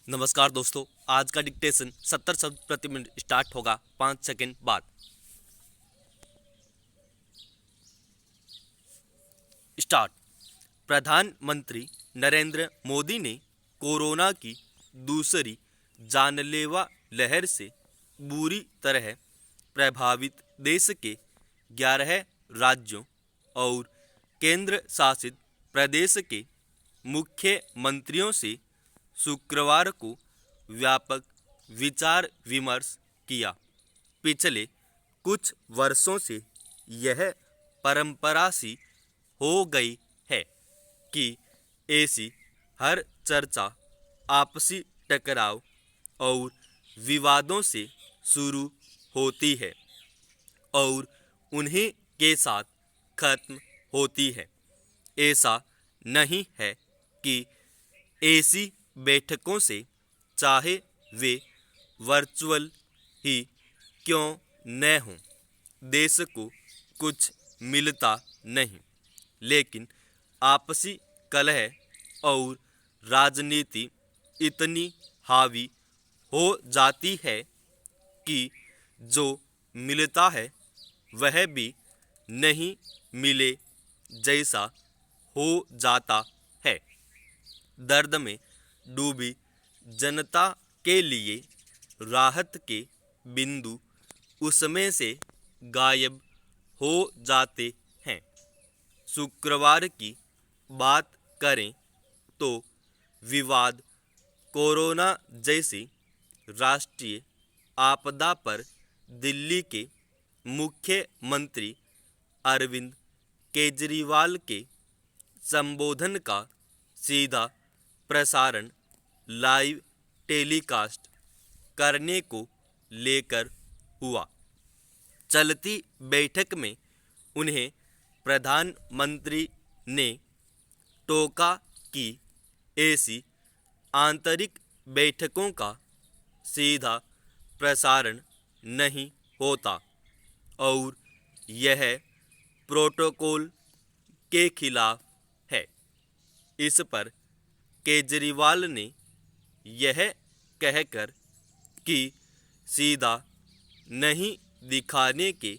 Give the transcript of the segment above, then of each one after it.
नमस्कार दोस्तों, आज का डिक्टेशन 70 शब्द प्रति मिनट स्टार्ट होगा 5 सेकंड बाद। स्टार्ट। प्रधानमंत्री नरेंद्र मोदी ने कोरोना की दूसरी जानलेवा लहर से बुरी तरह प्रभावित देश के 11 राज्यों और केंद्र शासित प्रदेश के मुख्यमंत्रियों से शुक्रवार को व्यापक विचार विमर्श किया। पिछले कुछ वर्षों से यह परंपरा सी हो गई है कि ऐसी हर चर्चा आपसी टकराव और विवादों से शुरू होती है और उन्हीं के साथ खत्म होती है। ऐसा नहीं है कि ऐसी बैठकों से, चाहे वे वर्चुअल ही क्यों न हों, देश को कुछ मिलता नहीं, लेकिन आपसी कलह और राजनीति इतनी हावी हो जाती है कि जो मिलता है वह भी नहीं मिले जैसा हो जाता है। दर्द में डूबी जनता के लिए राहत के बिंदु उसमें से गायब हो जाते हैं। शुक्रवार की बात करें तो विवाद कोरोना जैसी राष्ट्रीय आपदा पर दिल्ली के मुख्यमंत्री अरविंद केजरीवाल के संबोधन का सीधा प्रसारण लाइव टेलीकास्ट करने को लेकर हुआ। चलती बैठक में उन्हें प्रधानमंत्री ने टोका कि ऐसी आंतरिक बैठकों का सीधा प्रसारण नहीं होता और यह प्रोटोकॉल के खिलाफ है। इस पर केजरीवाल ने यह कहकर कि सीधा नहीं दिखाने के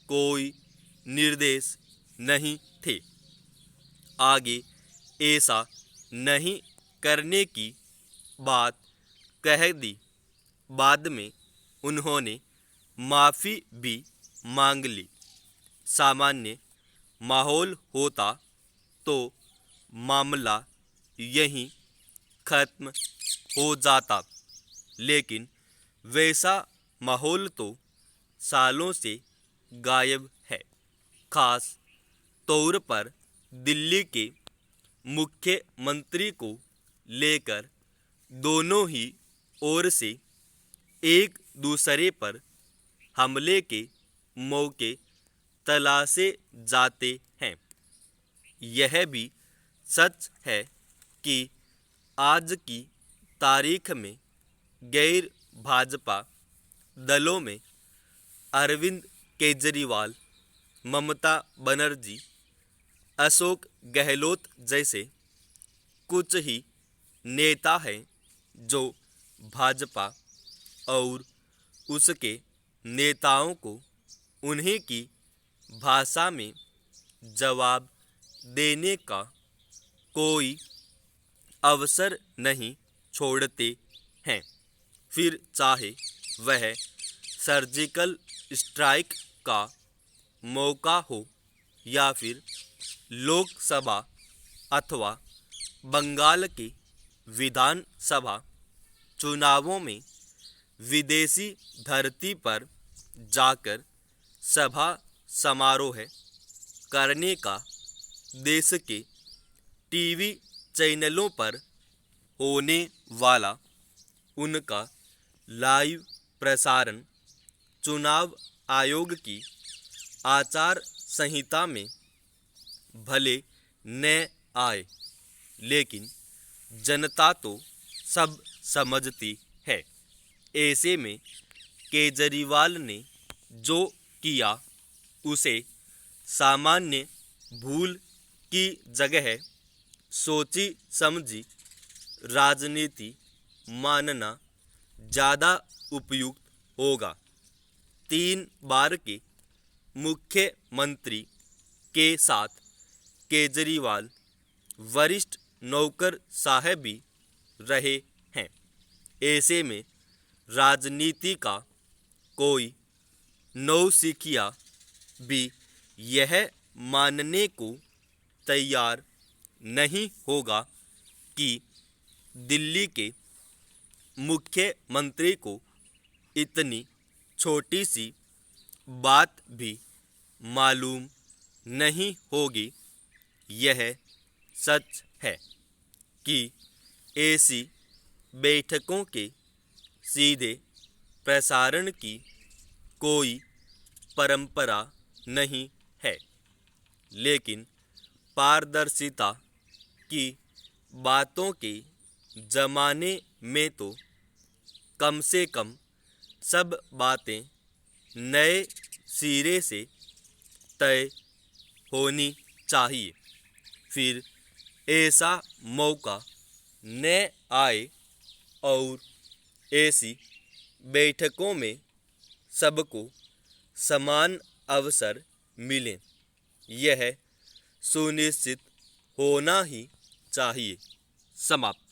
कोई निर्देश नहीं थे, आगे ऐसा नहीं करने की बात कह दी। बाद में उन्होंने माफ़ी भी मांग ली। सामान्य माहौल होता तो मामला यहीं खत्म हो जाता, लेकिन वैसा माहौल तो सालों से गायब है। खास तौर पर दिल्ली के मुख्यमंत्री को लेकर दोनों ही ओर से एक दूसरे पर हमले के मौके तलाशे जाते हैं। यह भी सच है कि आज की तारीख में गैर भाजपा दलों में अरविंद केजरीवाल, ममता बनर्जी, अशोक गहलोत जैसे कुछ ही नेता हैं जो भाजपा और उसके नेताओं को उन्हीं की भाषा में जवाब देने का कोई अवसर नहीं छोड़ते हैं, फिर चाहे वह सर्जिकल स्ट्राइक का मौका हो या फिर लोकसभा अथवा बंगाल के विधानसभा चुनावों में विदेशी धरती पर जाकर सभा समारोह करने का देश के टीवी चैनलों पर होने वाला उनका लाइव प्रसारण चुनाव आयोग की आचार संहिता में भले न आए, लेकिन जनता तो सब समझती है। ऐसे में केजरीवाल ने जो किया उसे सामान्य भूल की जगह सोची समझी राजनीति मानना ज़्यादा उपयुक्त होगा। 3 बार के मुख्यमंत्री के साथ केजरीवाल वरिष्ठ नौकरशाह भी रहे हैं। ऐसे में राजनीति का कोई नौसिखिया भी यह मानने को तैयार नहीं होगा कि दिल्ली के मुख्यमंत्री को इतनी छोटी सी बात भी मालूम नहीं होगी। यह सच है कि ऐसी बैठकों के सीधे प्रसारण की कोई परंपरा नहीं है, लेकिन पारदर्शिता की बातों के ज़माने में तो कम से कम सब बातें नए सिरे से तय होनी चाहिए। फिर ऐसा मौका न आए और ऐसी बैठकों में सबको समान अवसर मिले, यह सुनिश्चित होना ही चाहिए। समाप्त।